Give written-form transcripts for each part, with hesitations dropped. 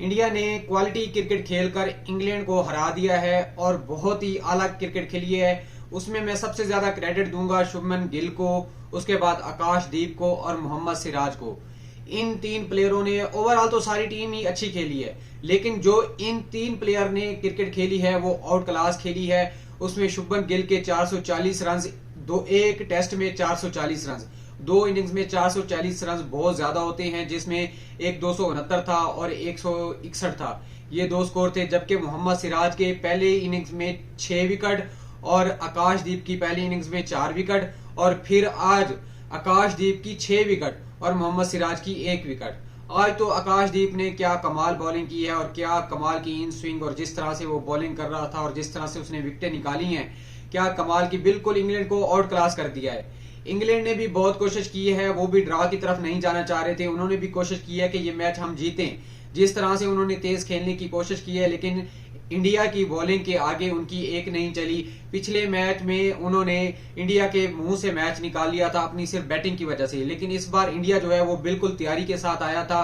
India ने quality cricket खेलकर England को हरा दिया है और बहुत ही आला क्रिकेट खेली है। उसमें मैं सबसे ज्यादा क्रेडिट दूंगा शुभमन गिल को, उसके बाद आकाशदीप को और मोहम्मद सिराज को। इन तीन प्लेयरों ने ओवरऑल तो सारी टीम ही अच्छी खेली है, लेकिन जो इन तीन प्लेयर ने क्रिकेट खेली है वो आउट क्लास खेली है। उसमें शुभमन गिल के 440 रन, एक टेस्ट में 440 रन, दो इनिंग्स में 440 रन बहुत ज्यादा होते हैं, जिसमें एक 269 था और 161 था। ये दो स्कोर थे। जबकि मोहम्मद सिराज के पहले इनिंग्स में 6 विकेट और आकाशदीप की पहली इनिंग्स में 4 विकेट, और फिर आज आकाशदीप की 6 विकेट और मोहम्मद सिराज की 1 विकेट। आज तो आकाशदीप ने क्या कमाल बॉलिंग की है और क्या कमाल की इन स्विंग, और जिस तरह से वो बॉलिंग कर रहा था और जिस तरह से उसने विकेटें निकाली हैं, क्या कमाल की। बिल्कुल इंग्लैंड को आउट क्लास कर दिया है। इंग्लैंड ने भी बहुत कोशिश की है, वो भी ड्रा की तरफ नहीं जाना चाह रहे थे। उन्होंने भी कोशिश की है कि ये मैच हम जीतें। जिस तरह से उन्होंने तेज खेलने की कोशिश की है, लेकिन इंडिया की बॉलिंग के आगे उनकी एक नहीं चली। पिछले मैच में उन्होंने इंडिया के मुंह से मैच निकाल लिया था अपनी सिर्फ बैटिंग की वजह से, लेकिन इस बार इंडिया जो है वो बिल्कुल तैयारी के साथ आया था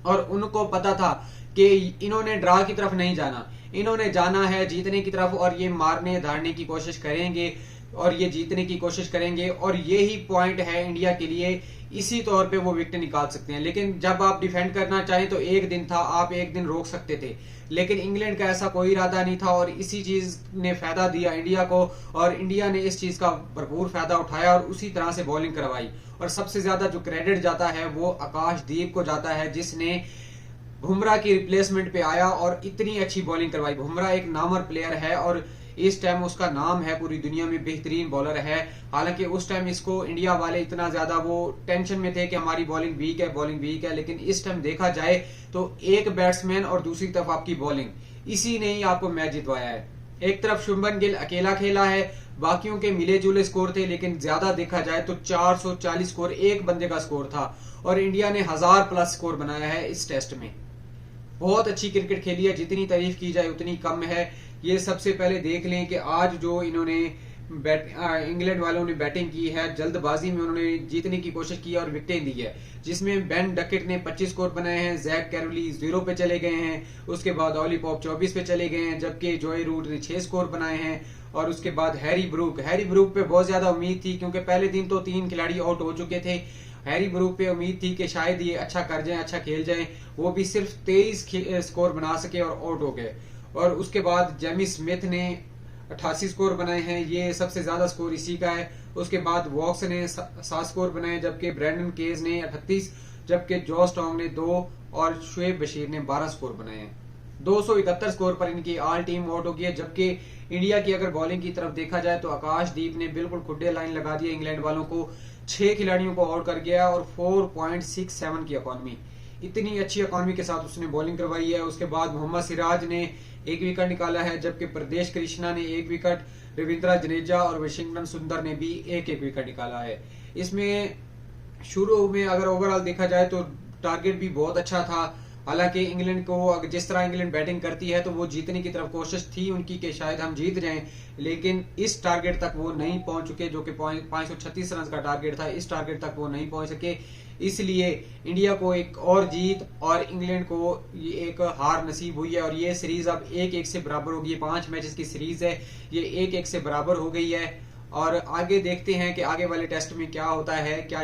और उनको पता था कि इन्होंने ड्रा की तरफ नहीं जाना, इन्होंने जाना है जीतने की तरफ, और ये मारने धारने की कोशिश करेंगे और ये जीतने की कोशिश करेंगे। और यही पॉइंट है इंडिया के लिए, इसी तौर पे वो विकेट निकाल सकते हैं। लेकिन जब आप डिफेंड करना चाहें तो एक दिन था, आप एक दिन रोक सकते थे, लेकिन इंग्लैंड का ऐसा कोई इरादा नहीं था और इसी चीज ने फायदा दिया इंडिया को, और इंडिया ने इस चीज का भरपूर फायदा उठाया और उसी तरह से बॉलिंग करवाई। और सबसे ज्यादा जो क्रेडिट जाता है वो आकाशदीप को जाता है, जिसने बुमराह की रिप्लेसमेंट पे आया और इतनी अच्छी बॉलिंग करवाई। बुमराह एक नामवर प्लेयर है और इस टाइम उसका नाम है पूरी दुनिया में, बेहतरीन बॉलर है। हालांकि उस टाइम इसको इंडिया वाले इतना ज्यादा वो टेंशन में थे कि हमारी बॉलिंग वीक है, बॉलिंग वीक है, लेकिन इस टाइम देखा जाए तो एक बैट्समैन और दूसरी तरफ आपकी बॉलिंग, इसी ने ही आपको मैच जितवाया है। एक तरफ शुभमन गिल अकेला खेला है, बाकियों के मिले जुले स्कोर थे, लेकिन ज्यादा देखा जाए तो 440 स्कोर एक बंदे का स्कोर था और इंडिया ने 1000+ स्कोर बनाया है इस टेस्ट में। बहुत अच्छी क्रिकेट खेली है, जितनी तारीफ की जाए उतनी कम है। ये सबसे पहले देख लें कि आज जो इन्होंने इंग्लैंड वालों ने बैटिंग की है, जल्दबाजी में उन्होंने जीतने की कोशिश की और विकेटें दी है, जिसमें बेन डकेट ने 25 स्कोर बनाए हैं, जैक कैरोली 0 पे चले गए हैं, उसके बाद ऑली पॉप 24 पे चले गए हैं, जबकि जॉय रूट ने 6 स्कोर बनाए हैं, और उसके बाद हैरी ब्रूक पे बहुत ज्यादा उम्मीद थी, क्योंकि पहले दिन तो 3 खिलाड़ी आउट हो चुके थे। हैरी ब्रूक पे उम्मीद थी कि शायद ये अच्छा कर जाए, अच्छा खेल जाए, वो भी सिर्फ 23 स्कोर बना सके और आउट हो गए। और उसके बाद जेमी स्मिथ ने 88 स्कोर बनाए हैं, ये सबसे ज्यादा स्कोर इसी का है। उसके बाद वॉक्स ने 7 स्कोर बनाए, जबकि ब्रैंडन केज ने 38, जबकि जॉस टोंग ने 2 और शुएब बशीर ने 12 स्कोर बनाए हैं। 271 स्कोर पर इनकी ऑल टीम आउट हो गई है। जबकि इंडिया की अगर बॉलिंग की तरफ देखा जाए तो आकाशदीप ने बिल्कुल खुड्डे लाइन लगा दिया इंग्लैंड वालों को, 6 खिलाड़ियों को आउट कर गया और 4.67 की इकॉनमी, इतनी अच्छी इकॉनमी के साथ उसने बॉलिंग करवाई है। उसके बाद मोहम्मद सिराज ने 1 विकेट निकाला है, जबकि प्रदेश कृष्णा ने 1 विकेट, रविंद्र जडेजा और वाशिंगटन सुंदर ने भी 1-1 विकेट निकाला है। इसमें शुरू में अगर ओवरऑल देखा जाए तो टारगेट भी बहुत अच्छा था। हालांकि इंग्लैंड को जिस तरह इंग्लैंड बैटिंग करती है तो वो जीतने की तरफ कोशिश थी उनकी कि शायद हम जीत जाएं, लेकिन इस टारगेट तक वो नहीं पहुंच चुके, जो कि 536 रन का टारगेट था। इस टारगेट तक वो नहीं पहुंच सके, इसलिए इंडिया को एक और जीत और इंग्लैंड को ये एक हार नसीब हुई है। और ये सीरीज अब 1-1 से बराबर होगी। 5 मैचेस की सीरीज है, ये 1-1 से बराबर हो गई है। और आगे देखते हैं कि आगे वाले टेस्ट में क्या होता है, क्या